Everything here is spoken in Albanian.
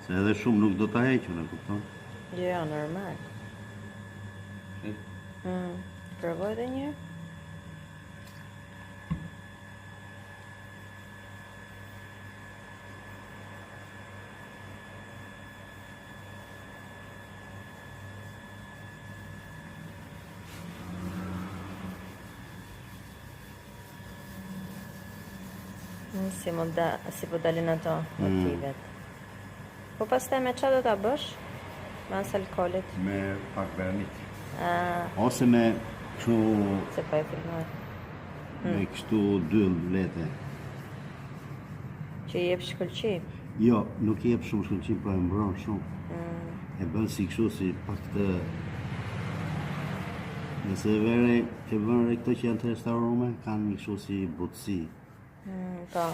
Se edhe shumë nuk do ta heqën, e kupton? Jo, normal. Provoj edhe një. Si po dalin ato motivet. Po pastaj me çfarë do ta bësh? Mas alkoolit. Me pak vernik. Ah, Ose me kështu se po e filmoj. me kështu dyll lete. Që i jep shkëlqi. Jo, nuk i jep shumë shkëlqim, po e mbron shumë. E bën si kështu, si pak të... Nëse vere, ke vënë këto që janë të restaurume, kanë një kështu si butësi. Po.